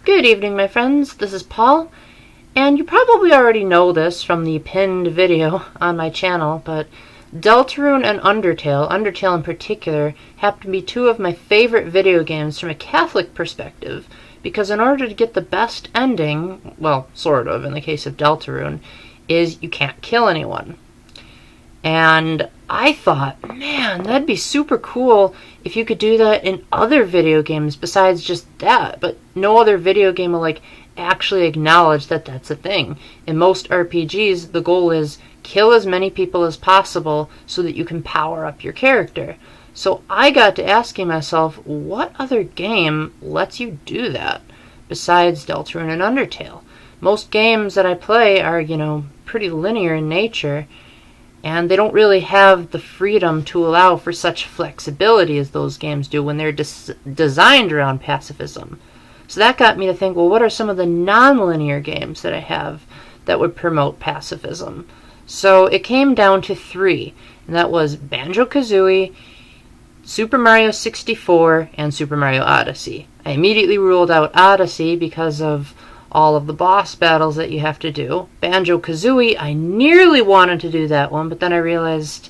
Good evening, my friends. This is Paul, and you probably already know this from the pinned video on my channel, but Deltarune and Undertale in particular, happen to be two of my favorite video games from a Catholic perspective, because in order to get the best ending, well, sort of, in the case of Deltarune, is you can't kill anyone. And I thought, man, that'd be super cool if you could do that in other video games besides just that, but no other video game will actually acknowledge that that's a thing. In most RPGs, the goal is kill as many people as possible so that you can power up your character. So I got to asking myself, what other game lets you do that besides Deltarune and Undertale? Most games that I play are, pretty linear in nature, and they don't really have the freedom to allow for such flexibility as those games do when they're designed around pacifism. So that got me to think, well, what are some of the non-linear games that I have that would promote pacifism? So it came down to 3, and that was Banjo-Kazooie, Super Mario 64, and Super Mario Odyssey. I immediately ruled out Odyssey because of all of the boss battles that you have to do. Banjo-Kazooie, I nearly wanted to do that one, but then I realized,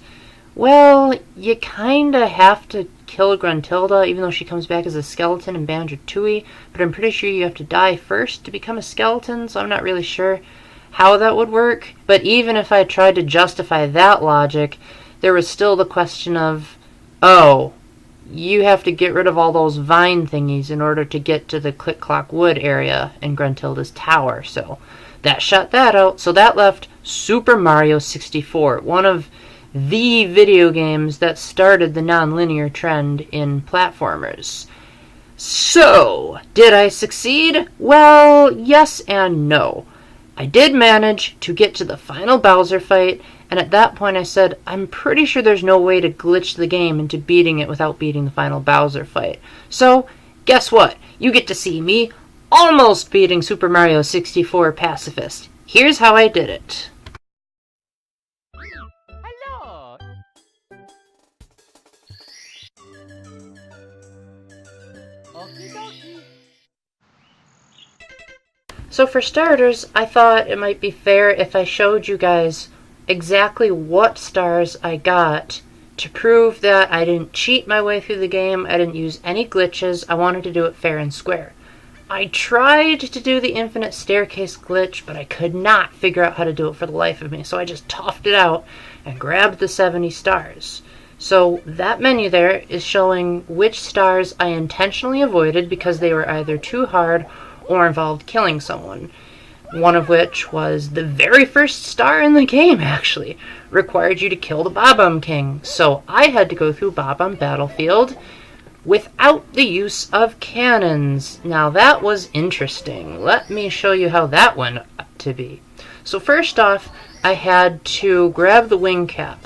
well, you kinda have to kill Gruntilda, even though she comes back as a skeleton in Banjo-Tooie, but I'm pretty sure you have to die first to become a skeleton, so I'm not really sure how that would work. But even if I tried to justify that logic, there was still the question of, oh, you have to get rid of all those vine thingies in order to get to the Click-Clock Wood area in Gruntilda's tower. So that shut that out. So that left Super Mario 64, one of the video games that started the non-linear trend in platformers. So, did I succeed? Well, yes and no. I did manage to get to the final Bowser fight, and at that point I said, I'm pretty sure there's no way to glitch the game into beating it without beating the final Bowser fight. So, guess what? You get to see me almost beating Super Mario 64 Pacifist. Here's how I did it. Hello. Okie dokie. So for starters, I thought it might be fair if I showed you guys exactly what stars I got to prove that I didn't cheat my way through the game, I didn't use any glitches, I wanted to do it fair and square. I tried to do the infinite staircase glitch, but I could not figure out how to do it for the life of me, so I just toughed it out and grabbed the 70 stars. So that menu there is showing which stars I intentionally avoided because they were either too hard or involved killing someone. One of which was the very first star in the game, actually. Required you to kill the Bob-omb King. So I had to go through Bob-omb Battlefield without the use of cannons. Now that was interesting. Let me show you how that went to be. So first off, I had to grab the wing cap.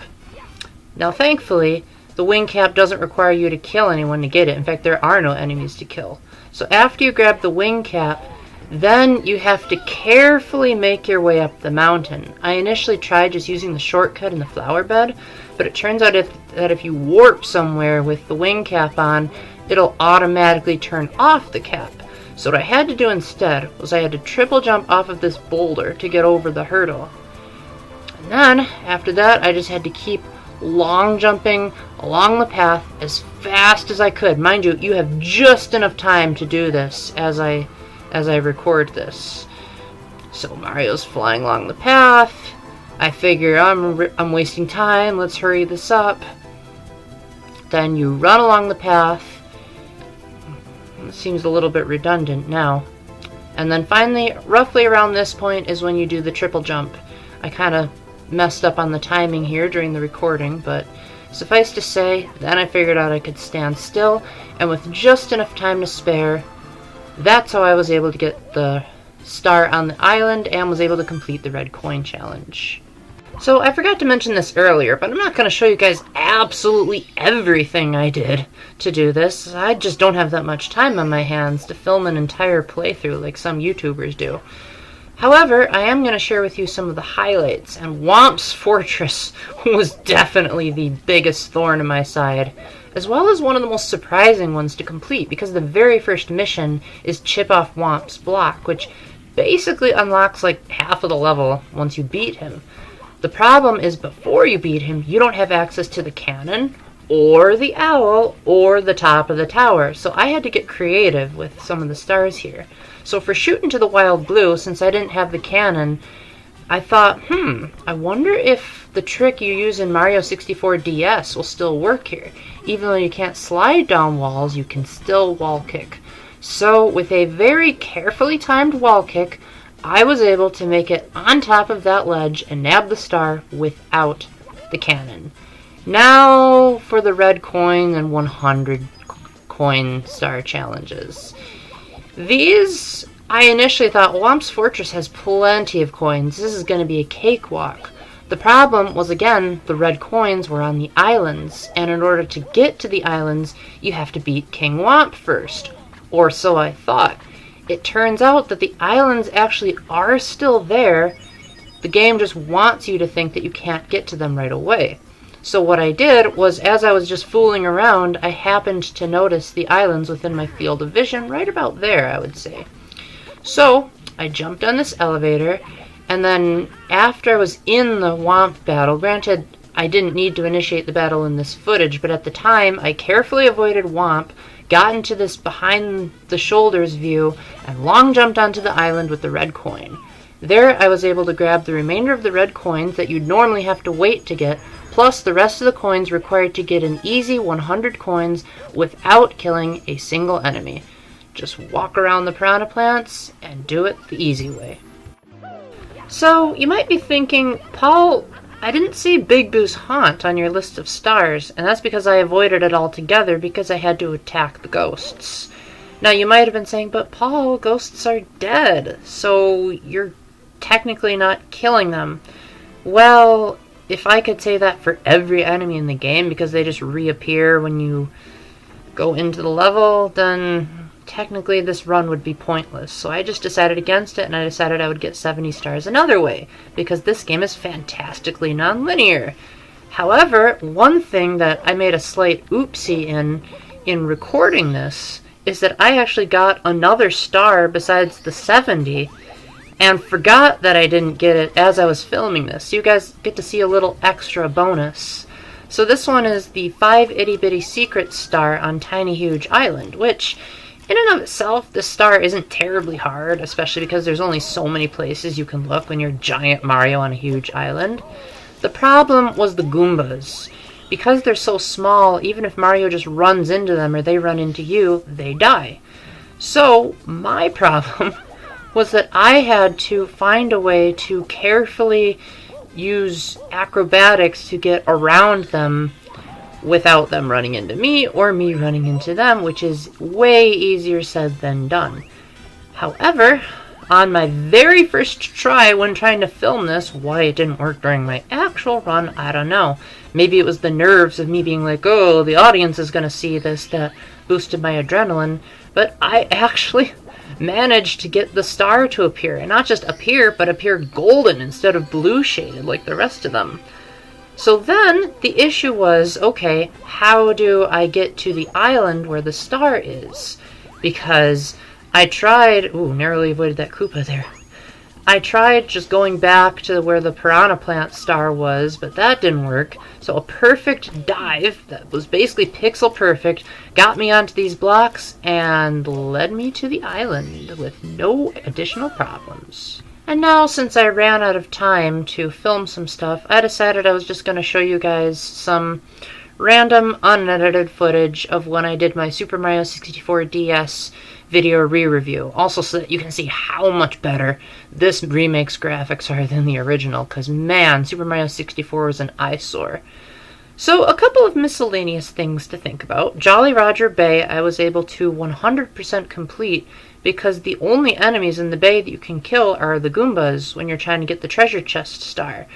Now thankfully, the wing cap doesn't require you to kill anyone to get it. In fact, there are no enemies to kill. So after you grab the wing cap, then you have to carefully make your way up the mountain. I initially tried just using the shortcut in the flower bed, but it turns out that if you warp somewhere with the wing cap on, it'll automatically turn off the cap. So what I had to do instead was I had to triple jump off of this boulder to get over the hurdle. And then, after that, I just had to keep long jumping along the path as fast as I could. Mind you, you have just enough time to do this as I record this. So Mario's flying along the path. I figure I'm wasting time. Let's hurry this up. Then you run along the path. It seems a little bit redundant now. And then finally, roughly around this point is when you do the triple jump. I kind of messed up on the timing here during the recording, but suffice to say, then I figured out I could stand still, and with just enough time to spare, that's how I was able to get the star on the island and was able to complete the red coin challenge. So I forgot to mention this earlier, but I'm not going to show you guys absolutely everything I did to do this. I just don't have that much time on my hands to film an entire playthrough like some YouTubers do. However, I am going to share with you some of the highlights, and Whomp's Fortress was definitely the biggest thorn in my side as well as one of the most surprising ones to complete, because the very first mission is chip off Whomp's block, which basically unlocks like half of the level once you beat him. The problem is before you beat him, you don't have access to the cannon, or the owl, or the top of the tower, so I had to get creative with some of the stars here. So for shooting to the wild blue, since I didn't have the cannon, I thought, I wonder if the trick you use in Mario 64 DS will still work here. Even though you can't slide down walls, you can still wall kick. So with a very carefully timed wall kick, I was able to make it on top of that ledge and nab the star without the cannon. Now for the red coin and 100 coin star challenges. These, I initially thought, Whomp's Fortress has plenty of coins. This is going to be a cakewalk. The problem was, again, the red coins were on the islands, and in order to get to the islands, you have to beat King Whomp first. Or so I thought. It turns out that the islands actually are still there. The game just wants you to think that you can't get to them right away. So what I did was, as I was just fooling around, I happened to notice the islands within my field of vision, right about there, I would say. So I jumped on this elevator, and then after I was in the Whomp battle, granted, I didn't need to initiate the battle in this footage, but at the time, I carefully avoided Whomp, got into this behind the shoulders view, and long jumped onto the island with the red coin. There, I was able to grab the remainder of the red coins that you'd normally have to wait to get, plus the rest of the coins required to get an easy 100 coins without killing a single enemy. Just walk around the piranha plants and do it the easy way. So, you might be thinking, Paul, I didn't see Big Boo's Haunt on your list of stars, and that's because I avoided it altogether because I had to attack the ghosts. Now, you might have been saying, but Paul, ghosts are dead, so you're technically not killing them. Well, if I could say that for every enemy in the game because they just reappear when you go into the level, then technically this run would be pointless. So I just decided against it, and I decided I would get 70 stars another way, because this game is fantastically non-linear. However, one thing that I made a slight oopsie in recording this is that I actually got another star besides the 70, and forgot that I didn't get it as I was filming this. So you guys get to see a little extra bonus. So this one is the 5 Itty Bitty Secret Star on Tiny Huge Island, which, in and of itself, this star isn't terribly hard, especially because there's only so many places you can look when you're giant Mario on a huge island. The problem was the Goombas. Because they're so small, even if Mario just runs into them or they run into you, they die. So, my problem was that I had to find a way to carefully use acrobatics to get around them without them running into me or me running into them, which is way easier said than done. However, on my very first try when trying to film this, why it didn't work during my actual run, I don't know. Maybe it was the nerves of me being like, oh, the audience is going to see this, that boosted my adrenaline, but I actually managed to get the star to appear, and not just appear, but appear golden instead of blue shaded like the rest of them. So then the issue was, okay, how do I get to the island where the star is? Because I tried, narrowly avoided that Koopa there. I tried just going back to where the piranha plant star was, but that didn't work. So a perfect dive that was basically pixel perfect got me onto these blocks and led me to the island with no additional problems. And now, since I ran out of time to film some stuff, I decided I was just going to show you guys some random unedited footage of when I did my Super Mario 64 DS video re-review, also so that you can see how much better this remake's graphics are than the original, because man, Super Mario 64 was an eyesore. So, a couple of miscellaneous things to think about. Jolly Roger Bay I was able to 100% complete because the only enemies in the bay that you can kill are the Goombas when you're trying to get the treasure chest star.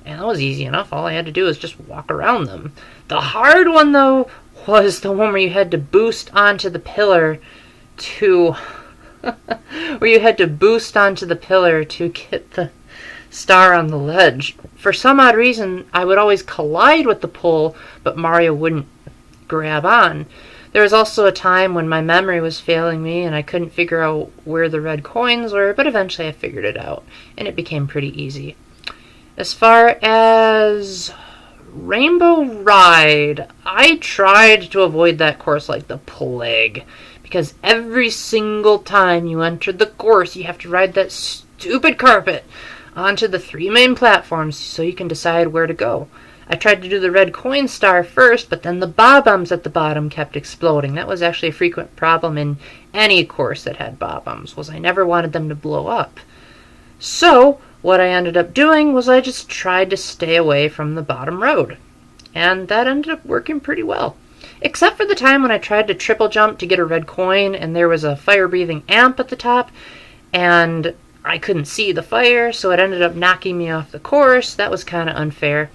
And that was easy enough, all I had to do was just walk around them. The hard one, though, was the one where you had to boost onto the pillar to get the star on the ledge. For some odd reason, I would always collide with the pole, but Mario wouldn't grab on. There was also a time when my memory was failing me and I couldn't figure out where the red coins were, but eventually I figured it out, and it became pretty easy. As far as Rainbow Ride, I tried to avoid that course like the plague, because every single time you entered the course, you have to ride that stupid carpet onto the 3 main platforms so you can decide where to go. I tried to do the red coin star first, but then the Bob-ombs at the bottom kept exploding. That was actually a frequent problem in any course that had Bob-ombs, was I never wanted them to blow up. So what I ended up doing was I just tried to stay away from the bottom road. And that ended up working pretty well. Except for the time when I tried to triple jump to get a red coin and there was a fire-breathing amp at the top and I couldn't see the fire, so it ended up knocking me off the course. That was kind of unfair.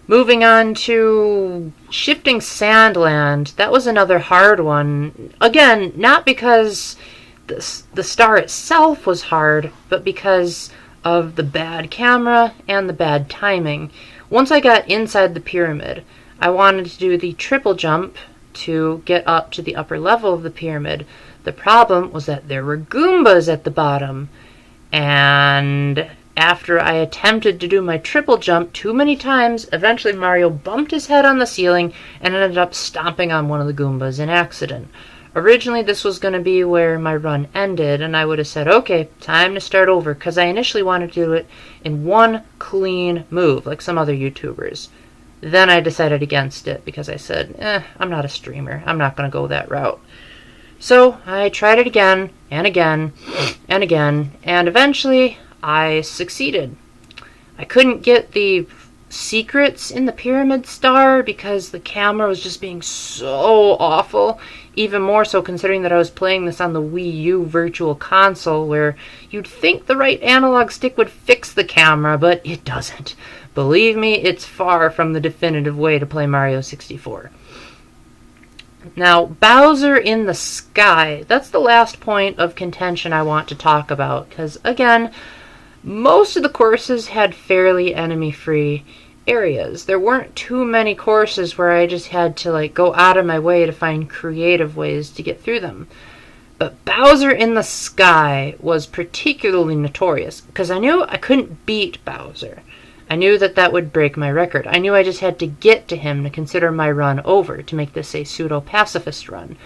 Moving on to Shifting Sandland, that was another hard one. Again, not because the star itself was hard, but because of the bad camera and the bad timing. Once I got inside the pyramid, I wanted to do the triple jump to get up to the upper level of the pyramid. The problem was that there were Goombas at the bottom, and after I attempted to do my triple jump too many times, eventually Mario bumped his head on the ceiling and ended up stomping on one of the Goombas in accident. Originally this was going to be where my run ended, and I would have said, okay, time to start over, because I initially wanted to do it in one clean move, like some other YouTubers. Then I decided against it, because I said, I'm not a streamer, I'm not going to go that route. So I tried it again, and again, and again, and eventually I succeeded. I couldn't get the secrets in the pyramid star because the camera was just being so awful, even more so considering that I was playing this on the Wii U Virtual Console, where you'd think the right analog stick would fix the camera, but it doesn't. Believe me, it's far from the definitive way to play Mario 64. Now, Bowser in the Sky, that's the last point of contention I want to talk about, because again, most of the courses had fairly enemy-free areas. There weren't too many courses where I just had to go out of my way to find creative ways to get through them. But Bowser in the Sky was particularly notorious, because I knew I couldn't beat Bowser. I knew that that would break my record. I knew I just had to get to him to consider my run over, to make this a pseudo-pacifist run.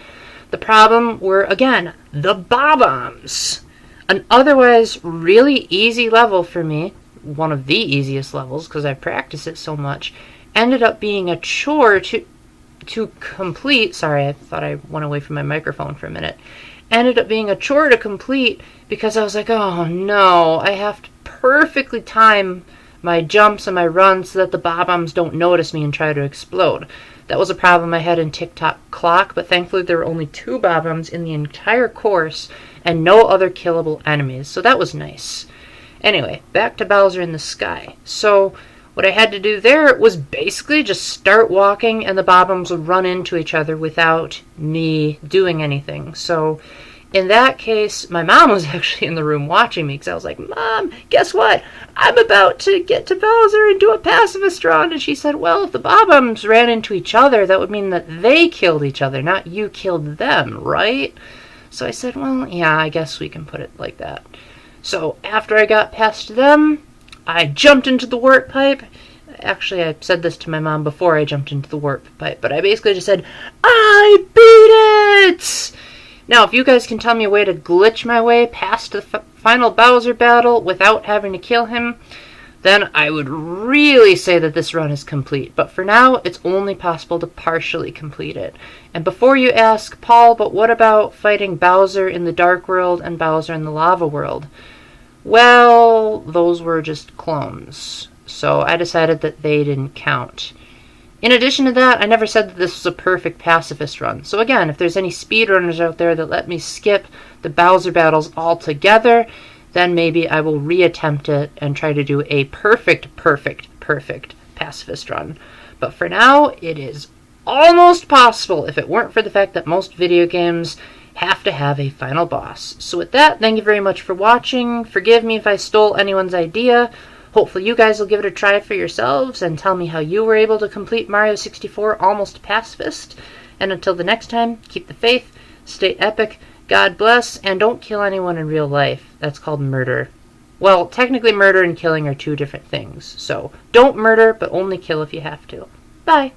The problem were, again, the Bob-ombs. An otherwise really easy level for me, one of the easiest levels because I practice it so much, ended up being a chore to complete. Sorry, I thought I went away from my microphone for a minute. Ended up being a chore to complete because I was like, oh no, I have to perfectly time my jumps and my runs so that the Bob-ombs don't notice me and try to explode. That was a problem I had in Tick-Tock Clock, but thankfully there were only 2 Bob-ombs in the entire course and no other killable enemies, so that was nice. Anyway, back to Bowser in the Sky. So what I had to do there was basically just start walking and the Bob-ombs would run into each other without me doing anything. So in that case, my mom was actually in the room watching me because I was like, Mom, guess what? I'm about to get to Bowser and do a pacifist run. And she said, well, if the Bob-ombs ran into each other, that would mean that they killed each other, not you killed them, right? So I said, well, yeah, I guess we can put it like that. So after I got past them, I jumped into the warp pipe. Actually, I said this to my mom before I jumped into the warp pipe, but I basically just said, I beat it! Now, if you guys can tell me a way to glitch my way past the final Bowser battle without having to kill him, then I would really say that this run is complete. But for now, it's only possible to partially complete it. And before you ask, Paul, but what about fighting Bowser in the Dark World and Bowser in the Lava World? Well, those were just clones. So I decided that they didn't count. In addition to that, I never said that this was a perfect pacifist run. So again, if there's any speedrunners out there that let me skip the Bowser battles altogether, then maybe I will reattempt it and try to do a perfect pacifist run. But for now, it is almost possible if it weren't for the fact that most video games have to have a final boss. So with that, thank you very much for watching. Forgive me if I stole anyone's idea. Hopefully you guys will give it a try for yourselves and tell me how you were able to complete Mario 64 almost pacifist. And until the next time, keep the faith, stay epic, God bless, and don't kill anyone in real life. That's called murder. Well, technically murder and killing are two different things. So don't murder, but only kill if you have to. Bye.